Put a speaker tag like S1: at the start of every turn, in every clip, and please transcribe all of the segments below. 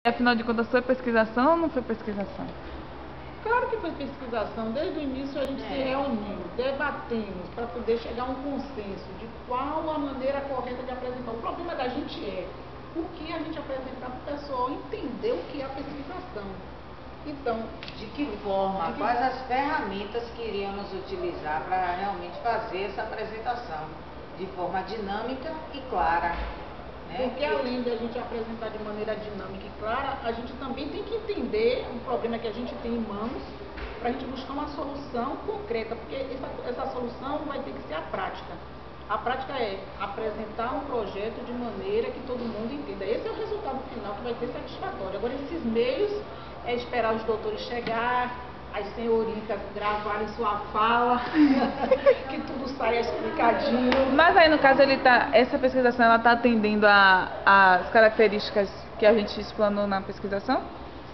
S1: Afinal de contas, foi pesquisação ou não foi pesquisação?
S2: Claro que foi pesquisação. Desde o início a gente se reuniu, debatemos para poder chegar a um consenso de qual a maneira correta de apresentar. O problema da gente é o que a gente apresentar para o pessoal entender o que é a pesquisação. Então,
S3: de que forma, quais as ferramentas que iríamos utilizar para realmente fazer essa apresentação de forma dinâmica e clara.
S2: Porque além de a gente apresentar de maneira dinâmica e clara, a gente também tem que entender o problema que a gente tem em mãos para a gente buscar uma solução concreta, porque essa solução vai ter que ser a prática. A prática é apresentar um projeto de maneira que todo mundo entenda. Esse é o resultado final que vai ser satisfatório. Agora, esses meios é esperar os doutores chegar, as senhoritas gravarem sua fala, que tudo saia explicadinho.
S1: Mas aí, no caso, essa pesquisação ela está atendendo às características que a gente explanou na pesquisação?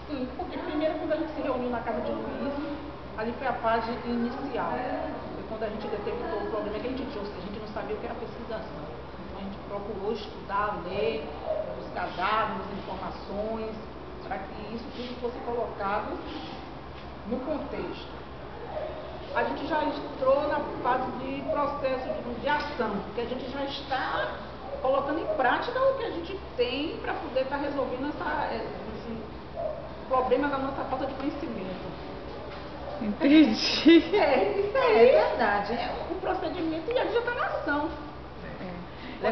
S2: Sim, porque primeiro, quando a gente se reuniu na casa de Luiz, ali foi a fase inicial. Foi quando a gente detectou o problema que a gente tinha, a gente não sabia o que era pesquisação. Então a gente procurou estudar, ler, buscar dados, informações, para que isso tudo fosse colocado no contexto. A gente já entrou na fase de processo de ação, porque a gente já está colocando em prática o que a gente tem para poder estar resolvendo esse problema da nossa falta de conhecimento.
S1: Entendi.
S2: Isso aí é verdade. O procedimento e a gente já está na ação.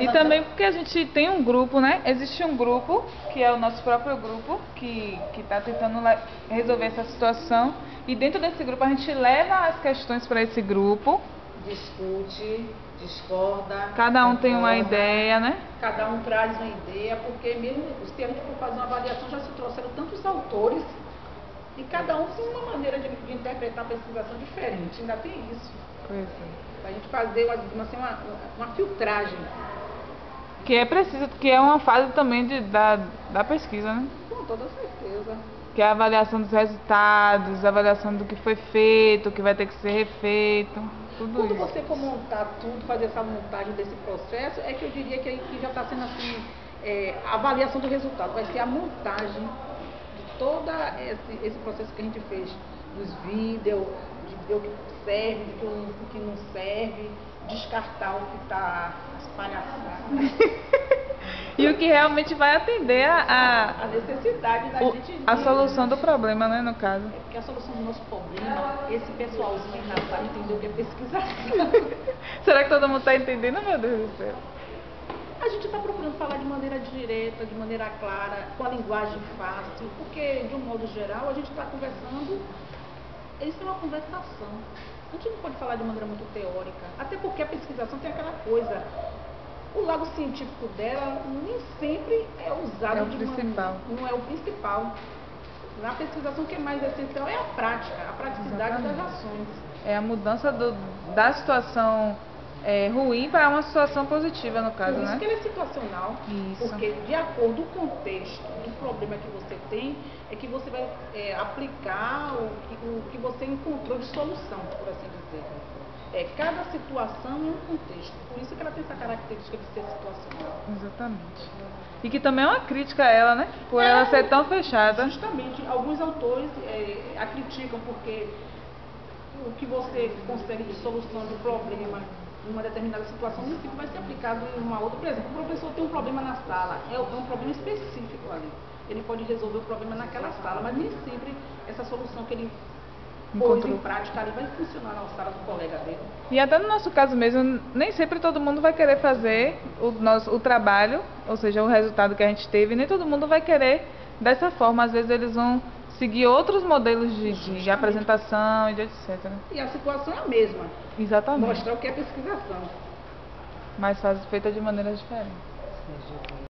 S1: E também porque a gente tem um grupo, né? Existe um grupo, que é o nosso próprio grupo, que está tentando resolver essa situação. E dentro desse grupo a gente leva as questões para esse grupo.
S3: Discute, discorda.
S1: Cada um tem uma ideia, né?
S2: Cada um traz uma ideia, porque mesmo se a gente for fazer uma avaliação, já se trouxeram tantos autores. E cada um tem uma maneira de interpretar a pesquisação diferente. Ainda tem isso.
S1: Pois é.
S2: Para a gente fazer uma filtragem.
S1: Que é preciso, que é uma fase também da pesquisa, né?
S2: Com toda certeza.
S1: Que é a avaliação dos resultados, a avaliação do que foi feito, o que vai ter que ser refeito, tudo
S2: Quando
S1: isso.
S2: você for montar tudo, fazer essa montagem desse processo, é que eu diria que já está sendo assim, a avaliação do resultado, vai ser a montagem de todo esse processo que a gente fez, dos vídeos, de ver o que serve, o que não serve, descartar o que está as palhaçadas.
S1: E o que realmente vai atender
S2: a necessidade da gente...
S1: A solução do problema, né, no caso.
S2: Porque a solução do nosso problema, esse pessoalzinho aí na sala entendeu o que é pesquisação.
S1: Será que todo mundo está entendendo, meu Deus do céu?
S2: A gente está procurando falar de maneira direta, de maneira clara, com a linguagem fácil, porque, de um modo geral, a gente está conversando, isso é uma conversação. A gente não pode falar de maneira muito teórica, até porque a pesquisação tem aquela coisa, o lado científico dela nem sempre é usado não é o principal. Na pesquisação, o que é mais essencial é a prática, a praticidade das ações.
S1: É a mudança da situação ruim para uma situação positiva, no caso,
S2: Por isso
S1: né?
S2: que ele é situacional,
S1: Isso.
S2: porque de acordo com o contexto do problema que você tem, é que você vai aplicar o que você encontrou de solução, por assim dizer. Cada situação é um contexto, por isso que ela tem essa característica de ser situacional.
S1: Exatamente. E que também é uma crítica a ela, né? Por ela ser tão fechada.
S2: Justamente, alguns autores a criticam porque o que você consegue de solução de problema em uma determinada situação nem sempre vai ser aplicado em uma outra. Por exemplo, o professor tem um problema na sala, é um problema específico ali. Ele pode resolver o problema naquela sala, mas nem sempre essa solução que ele pôs em prática ali vai funcionar na sala do colega dele.
S1: E até no nosso caso mesmo, nem sempre todo mundo vai querer fazer o trabalho, ou seja, o resultado que a gente teve, nem todo mundo vai querer dessa forma. Às vezes eles vão seguir outros modelos de apresentação e de etc.
S2: E a situação é a mesma.
S1: Exatamente.
S2: Mostrar o que é pesquisação.
S1: Mas feita de maneira diferente.